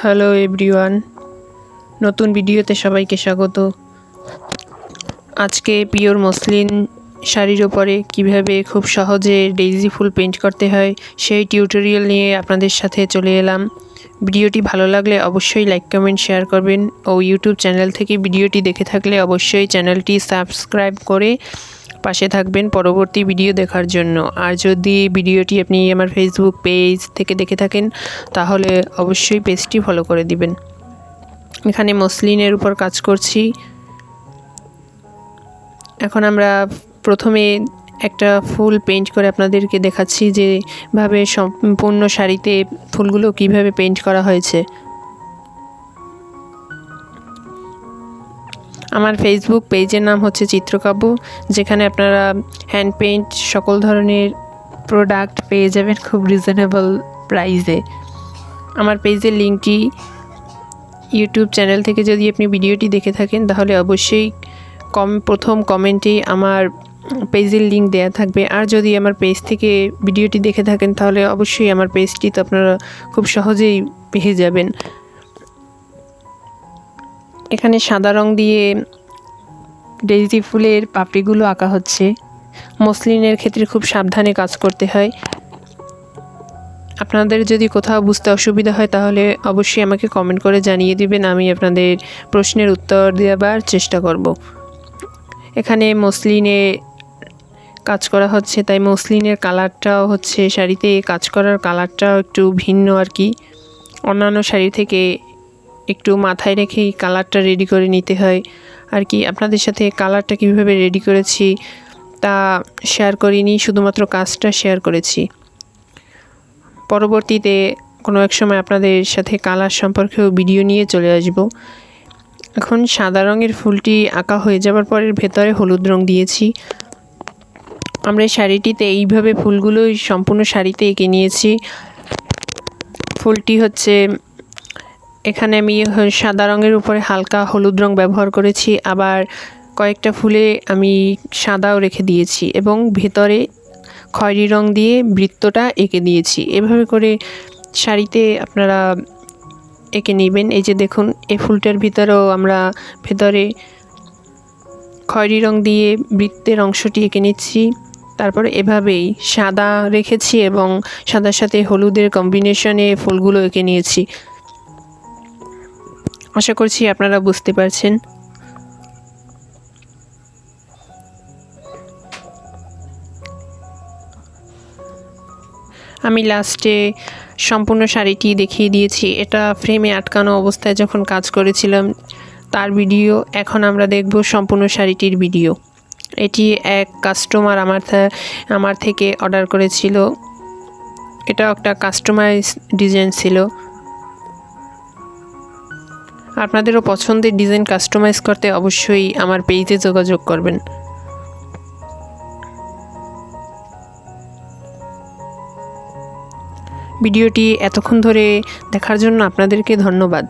Hello everyone, নতুন ভিডিওতে সবাইকে স্বাগত। আজকে পিওর মসলিন শাড়ির ওপরে কিভাবে খুব সহজে ডেইজি ফুল পেইন্ট করতে হয় সেই টিউটোরিয়াল নিয়ে আপনাদের সাথে চলে এলাম। ভিডিওটি ভালো লাগলে অবশ্যই লাইক কমেন্ট শেয়ার করবেন ও ইউটিউব চ্যানেল থেকে ভিডিওটি দেখে থাকলে অবশ্যই চ্যানেলটি সাবস্ক্রাইব করে পাশে থাকবেন পরবর্তী ভিডিও দেখার জন্য। আর যদি ভিডিওটি আপনি আমার ফেসবুক পেজ থেকে দেখে থাকেন তাহলে অবশ্যই পেজটি ফলো করে দিবেন। এখানে মসলিনের উপর কাজ করছি। এখন আমরা প্রথমে একটা ফুল পেইন্ট করে আপনাদেরকে দেখাচ্ছি যেভাবে সম্পূর্ণ শাড়িতে ফুলগুলো কিভাবে পেইন্ট করা হয়েছে। আমার ফেসবুক পেজের নাম হচ্ছে চিত্রকাব্য, যেখানে আপনারা হ্যান্ড পেইন্ট সকল ধরনের প্রোডাক্ট পেয়ে যাবেন খুব রিজনেবল প্রাইসে। আমার পেজের লিঙ্কটি ইউটিউব চ্যানেল থেকে যদি আপনি ভিডিওটি দেখে থাকেন তাহলে অবশ্যই প্রথম কমেন্টেই আমার পেজের লিঙ্ক দেওয়া থাকবে। আর যদি আমার পেজ থেকে ভিডিওটি দেখে থাকেন তাহলে অবশ্যই আমার পেজটি তো আপনারা খুব সহজেই পেয়ে যাবেন। এখানে সাদা রং দিয়ে ডেইজি ফুলের পাপড়িগুলো আঁকা হচ্ছে। মসলিনের ক্ষেত্রে খুব সাবধানে কাজ করতে হয়। আপনাদের যদি কোথাও বুঝতে অসুবিধা হয় তাহলে অবশ্যই আমাকে কমেন্ট করে জানিয়ে দিবেন, আমি আপনাদের প্রশ্নের উত্তর দেওয়ার চেষ্টা করব। এখানে মসলিনে কাজ করা হচ্ছে, তাই মসলিনের কালারটাও হচ্ছে শাড়িতে কাজ করার কালারটাও একটু ভিন্ন আর কি। অন্যান্য শাড়ি থেকে একটু মাথায় রেখেই কালারটা রেডি করে নিতে হয় আর কি। আপনাদের সাথে কালারটা কীভাবে রেডি করেছি তা শেয়ার করিনি, শুধুমাত্র কাজটা শেয়ার করেছি। পরবর্তীতে কোনো এক সময় আপনাদের সাথে কালার সম্পর্কেও ভিডিও নিয়ে চলে আসব। এখন সাদা রঙের ফুলটি আঁকা হয়ে যাওয়ার পরে ভেতরে হলুদ রং দিয়েছি। আমরা এই শাড়িটিতে এইভাবে ফুলগুলোই সম্পূর্ণ শাড়িতে এঁকে নিয়েছি। ফুলটি হচ্ছে এখানে আমি সাদা রঙের উপরে হালকা হলুদ রং ব্যবহার করেছি, আবার কয়েকটা ফুলে আমি সাদাও রেখে দিয়েছি এবং ভেতরে খয়েরি রং দিয়ে বৃত্তটা এঁকে দিয়েছি। এভাবে করে শাড়িতে আপনারা এঁকে নেবেন। এই যে দেখুন, এই ফুলটার ভিতরেও আমরা ভেতরে খয়েরি রং দিয়ে বৃত্তের অংশটি এঁকে নিচ্ছি। তারপরে এভাবেই সাদা রেখেছি এবং সাদার সাথে হলুদের কম্বিনেশনে ফুলগুলো এঁকে নিয়েছি। আশা করছি আপনারা বুঝতে পারছেন। আমি লাস্টে সম্পূর্ণ শাড়িটি দেখিয়ে দিয়েছি। এটা ফ্রেমে আটকানো অবস্থায় যখন কাজ করেছিলাম তার ভিডিও। এখন আমরা দেখব সম্পূর্ণ শাড়িটির ভিডিও। এটি এক কাস্টমার আমার থেকে অর্ডার করেছিল। এটা একটা কাস্টমাইজ ডিজাইন ছিল। আপনাদেরও পছন্দের ডিজাইন কাস্টমাইজ করতে অবশ্যই আমার পেজে যোগাযোগ করবেন। ভিডিওটি এতক্ষণ ধরে দেখার জন্য আপনাদেরকে ধন্যবাদ।